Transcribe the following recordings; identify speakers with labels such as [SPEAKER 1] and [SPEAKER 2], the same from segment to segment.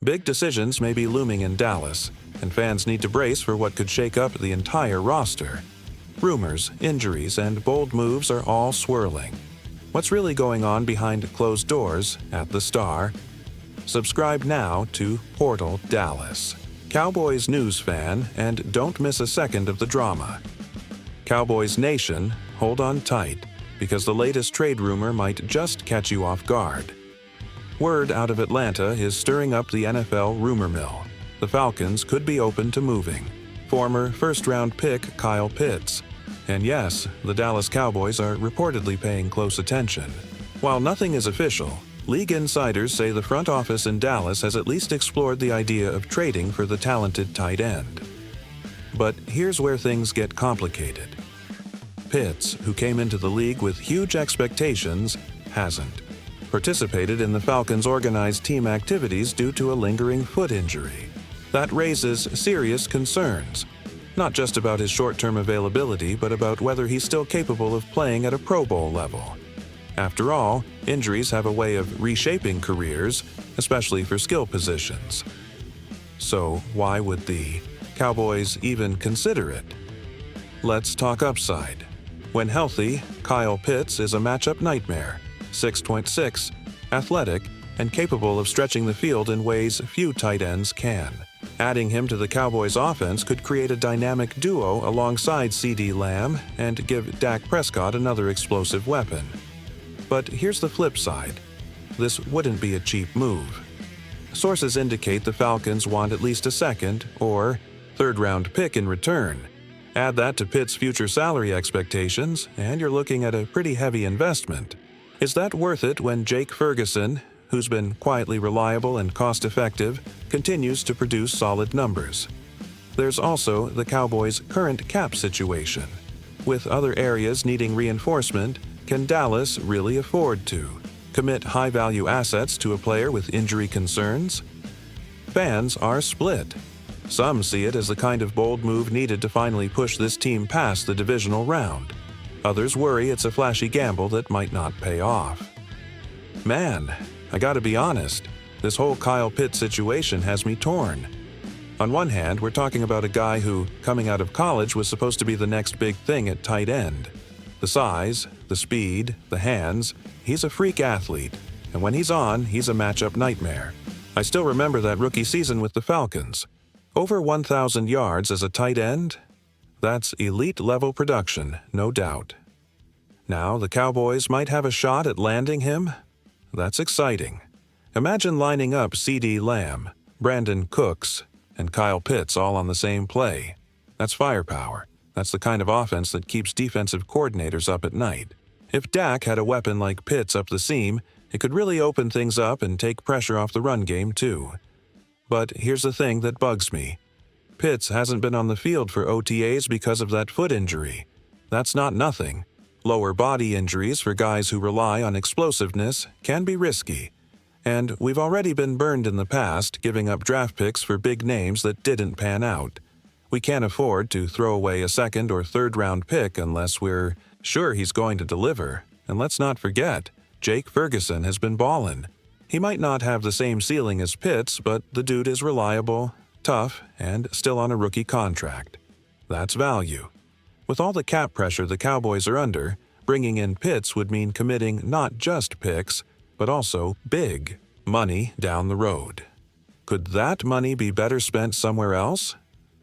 [SPEAKER 1] Big decisions may be looming in Dallas, and fans need to brace for what could shake up the entire roster. Rumors, injuries, and bold moves are all swirling. What's really going on behind closed doors at the Star? Subscribe now to Portal Dallas, Cowboys news fan, and don't miss a second of the drama. Cowboys Nation, hold on tight, because the latest trade rumor might just catch you off guard. Word out of Atlanta is stirring up the NFL rumor mill. The Falcons could be open to moving. Former first-round pick Kyle Pitts. And yes, the Dallas Cowboys are reportedly paying close attention. While nothing is official, league insiders say the front office in Dallas has at least explored the idea of trading for the talented tight end. But here's where things get complicated. Pitts, who came into the league with huge expectations, hasn't participated in the Falcons' organized team activities due to a lingering foot injury. That raises serious concerns, not just about his short-term availability, but about whether he's still capable of playing at a Pro Bowl level. After all, injuries have a way of reshaping careers, especially for skill positions. So why would the Cowboys even consider it? Let's talk upside. When healthy, Kyle Pitts is a matchup nightmare. 6'6", athletic, and capable of stretching the field in ways few tight ends can. Adding him to the Cowboys' offense could create a dynamic duo alongside CeeDee Lamb and give Dak Prescott another explosive weapon. But here's the flip side. This wouldn't be a cheap move. Sources indicate the Falcons want at least a second or third-round pick in return. Add that to Pitt's future salary expectations, and you're looking at a pretty heavy investment. Is that worth it when Jake Ferguson, who's been quietly reliable and cost-effective, continues to produce solid numbers? There's also the Cowboys' current cap situation. With other areas needing reinforcement, can Dallas really afford to commit high-value assets to a player with injury concerns? Fans are split. Some see it as the kind of bold move needed to finally push this team past the divisional round. Others worry it's a flashy gamble that might not pay off. Man, I gotta be honest, this whole Kyle Pitts situation has me torn. On one hand, we're talking about a guy who, coming out of college, was supposed to be the next big thing at tight end. The size, the speed, the hands, he's a freak athlete, and when he's on, he's a matchup nightmare. I still remember that rookie season with the Falcons. Over 1,000 yards as a tight end? That's elite-level production, no doubt. Now the Cowboys might have a shot at landing him? That's exciting. Imagine lining up CeeDee Lamb, Brandon Cooks, and Kyle Pitts all on the same play. That's firepower. That's the kind of offense that keeps defensive coordinators up at night. If Dak had a weapon like Pitts up the seam, it could really open things up and take pressure off the run game too. But here's the thing that bugs me. Pitts hasn't been on the field for OTAs because of that foot injury. That's not nothing. Lower body injuries for guys who rely on explosiveness can be risky. And we've already been burned in the past, giving up draft picks for big names that didn't pan out. We can't afford to throw away a second or third-round pick unless we're sure he's going to deliver. And let's not forget, Jake Ferguson has been ballin'. He might not have the same ceiling as Pitts, but the dude is reliable, tough, and still on a rookie contract. That's value. With all the cap pressure the Cowboys are under, bringing in Pitts would mean committing not just picks, but also big money down the road. Could that money be better spent somewhere else?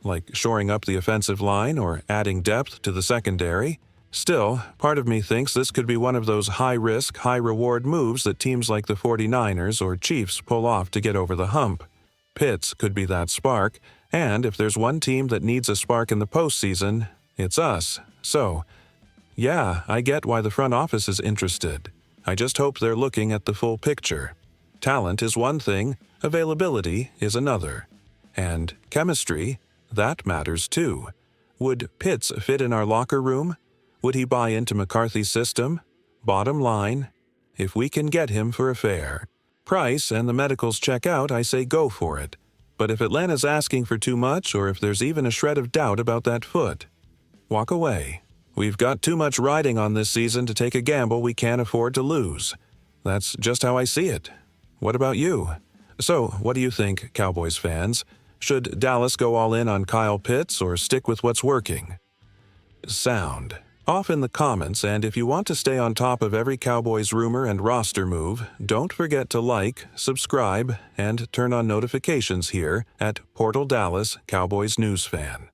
[SPEAKER 1] Like shoring up the offensive line or adding depth to the secondary? Still, part of me thinks this could be one of those high-risk, high-reward moves that teams like the 49ers or Chiefs pull off to get over the hump. Pitts could be that spark, and if there's one team that needs a spark in the postseason, it's us. So, yeah, I get why the front office is interested. I just hope they're looking at the full picture. Talent is one thing, availability is another. And chemistry, that matters too. Would Pitts fit in our locker room? Would he buy into McCarthy's system? Bottom line, if we can get him for a fair price and the medicals check out, I say go for it. But if Atlanta's asking for too much, or if there's even a shred of doubt about that foot, walk away. We've got too much riding on this season to take a gamble we can't afford to lose. That's just how I see it. What about you? So, what do you think, Cowboys fans? Should Dallas go all in on Kyle Pitts or stick with what's working? Sound off in the comments, and if you want to stay on top of every Cowboys rumor and roster move, don't forget to like, subscribe, and turn on notifications here at Portal Dallas Cowboys News Fan.